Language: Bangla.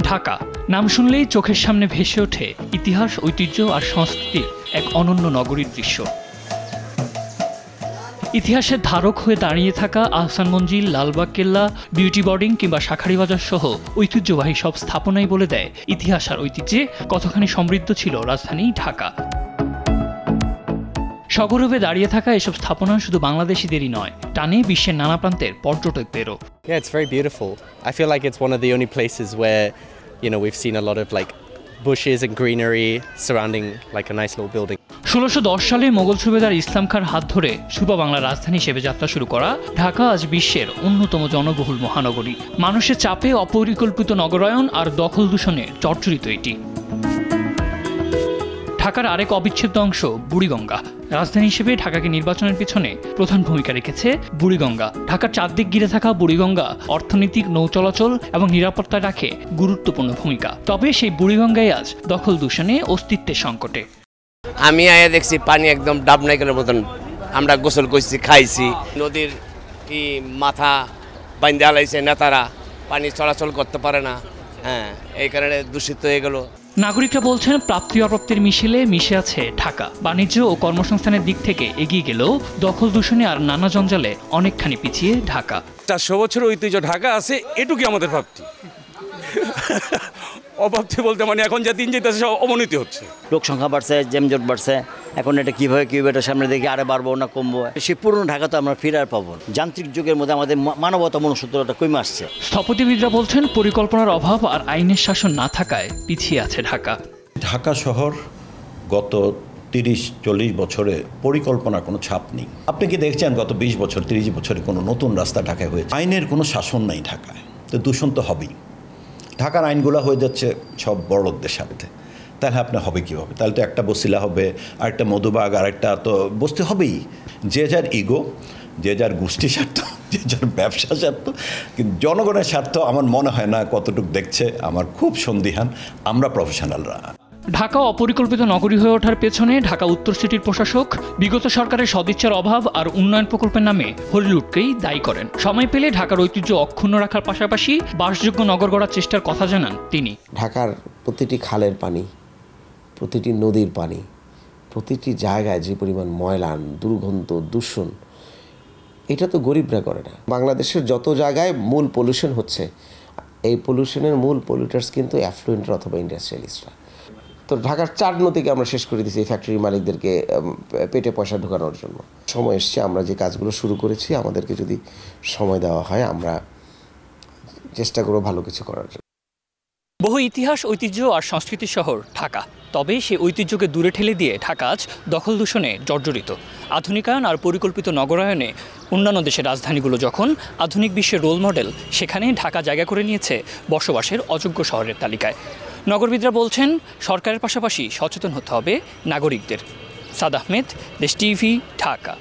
ঢাকা নাম শুনলেই চোখের সামনে ভেসে ওঠে ইতিহাস, ঐতিহ্য আর সংস্কৃতির এক অনন্য নগরীর দৃশ্য। ইতিহাসের ধারক হয়ে দাঁড়িয়ে থাকা আহসান মঞ্জিল, লালবাগ কেল্লা, বিউটি বোর্ডিং কিংবা শাঁখারীবাজার সহ ঐতিহ্যবাহী সব স্থাপনাই বলে দেয় ইতিহাস আর ঐতিহ্যে কতখানি সমৃদ্ধ ছিল রাজধানী ঢাকা। সগৌরবে দাঁড়িয়ে থাকা এসব স্থাপনা শুধু বাংলাদেশিদেরই নয়, টানে বিশ্বের নানা প্রান্তের পর্যটকদেরও। Yeah, it's very beautiful. I feel like it's one of the only places where, we've seen a lot of like bushes and greenery surrounding like a nice little building. 1610 সালে মোগল সুবেদার ইসলাম খাঁর হাত ধরে সুবা বাংলার রাজধানী হিসেবে যাত্রা শুরু করা ঢাকা আজ বিশ্বের অন্যতম জনবহুল মহানগরী। মানুষের চাপে, অপরিকল্পিত নগরায়ন আর দখল দূষণে জর্জরিত এটি। ঢাকার আরেক অবিচ্ছেদ্য অংশ বুড়িগঙ্গা। রাজধানী হিসেবে ঢাকাকে নির্বাচনের পিছনে প্রধান ভূমিকা রেখেছে বুড়িগঙ্গা। ঢাকার চারদিক ঘিরে থাকা বুড়িগঙ্গা অর্থনৈতিক, নৌ চলাচল এবং নিরাপত্তায় রাখে গুরুত্বপূর্ণ ভূমিকা। তবে সেই বুড়িগঙ্গায় আজ দখল দূষণে অস্তিত্বের সংকটে। আমি আয়া দেখছি পানি একদম ডাব নাইকেলের মতন, আমরা গোসল করছি, খাইছি। নদীর মাথা বাইন্দে আলাইছে, নেতারা পানি চলাচল করতে পারে না, এই কারণে দূষিত হয়ে গেল। নাগরিকরা বলছেন প্রাপ্তি অপ্রাপ্তির মিশেলে মিশে আছে ঢাকা। বাণিজ্য ও কর্মসংস্থানের দিক থেকে এগিয়ে গেলেও দখল দূষণে আর নানা জঞ্জালে অনেকখানি পিছিয়ে ঢাকা। 400 বছর ঐতিহ্য ঢাকা আছে, এটুকুই আমাদের ভাবছি। অভাবছি বলতে মানে এখন যা দিন যেতেছে সব অবনতি হচ্ছে। লোক সংখ্যা বাড়ছে, জ্যামজট বাড়ছে, এখন এটা কীভাবে এটা সামনে দেখি আরে বাড়বো না কমবো। সে পুরনো ঢাকা তো আমরা ফিরে আর পাবো। যান্ত্রিক যুগের মধ্যে আমাদের মানবতা, মনুষ্যত্বটা কমে আসছে। স্থপতিবিদরা বলছেন পরিকল্পনার অভাব আর আইনের শাসন না থাকায় পিছিয়ে আছে ঢাকা। ঢাকা শহর গত 30-40 বছরে পরিকল্পনার কোনো ছাপ নেই। আপনি কি দেখছেন গত 20 বছর 30 বছরে কোনো নতুন রাস্তা ঢাকায় হয়েছে? আইনের কোনো শাসন নেই ঢাকায়, তো দূষণ তো হবেই। ঢাকার আইনগুলো হয়ে যাচ্ছে সব বড়লোকদের সাথে, তাহলে আপনার হবে কীভাবে? তাহলে তো একটা বসিলা হবে, আরেকটা মধুবাগ, আরেকটা তো বসতে হবেই। যে যার ইগো, যে যার গোষ্ঠী স্বার্থ, যে যার ব্যবসা স্বার্থ, কিন্তু জনগণের স্বার্থ আমার মনে হয় না কতটুকু দেখছে। আমার খুব সন্দিহান। আমরা প্রফেশনালরা। ঢাকা অপরিকল্পিত নগরী হয়ে ওঠার পেছনে ঢাকা উত্তর সিটির প্রশাসক বিগত সরকারের সদিচ্ছার অভাব আর উন্নয়ন প্রকল্পের নামে হরিলুটকেই দায়ী করেন। সময় পেলে ঢাকার ঐতিহ্য অক্ষুণ্ণ রাখার পাশাপাশি বাসযোগ্য নগর গড়ার চেষ্টার কথা জানান তিনি। ঢাকার প্রতিটি খালের পানি, প্রতিটি নদীর পানি, প্রতিটি জায়গায় যে পরিমাণ ময়লা, দুর্গন্ধ, দূষণ, এটা তো গরিবরা করে না। বাংলাদেশের যত জায়গায় মূল পলিউশন হচ্ছে, এই পলিউশনের মূল পলিউটার্স কিন্তু অ্যাফ্লুয়েন্ট অথবা ইন্ডাস্ট্রিয়ালিস্টরা। তো ঢাকার 4 নদীকে আমরা শেষ করে দিয়েছি এই ফ্যাক্টরি মালিকদেরকে পেটে পয়সা ঢোকানোর জন্য। সময় এসছে, আমরা যে কাজগুলো শুরু করেছি, আমাদেরকে যদি সময় দেওয়া হয় আমরা চেষ্টা করব ভালো কিছু করার জন্য। বহু ইতিহাস, ঐতিহ্য আর সংস্কৃতির শহর ঢাকা। তবে সেই ঐতিহ্যকে দূরে ঠেলে দিয়ে ঢাকা আজ দখল দূষণে জর্জরিত। আধুনিকায়ন আর পরিকল্পিত নগরায়নে অন্যান্য দেশের রাজধানীগুলো যখন আধুনিক বিশ্বের রোল মডেল, সেখানে ঢাকা জায়গা করে নিয়েছে বসবাসের অযোগ্য শহরের তালিকায়। নগরবিদরা বলছেন সরকারের পাশাপাশি সচেতন হতে হবে নাগরিকদের। সাদ আহমেদ, দেশ টিভি, ঢাকা।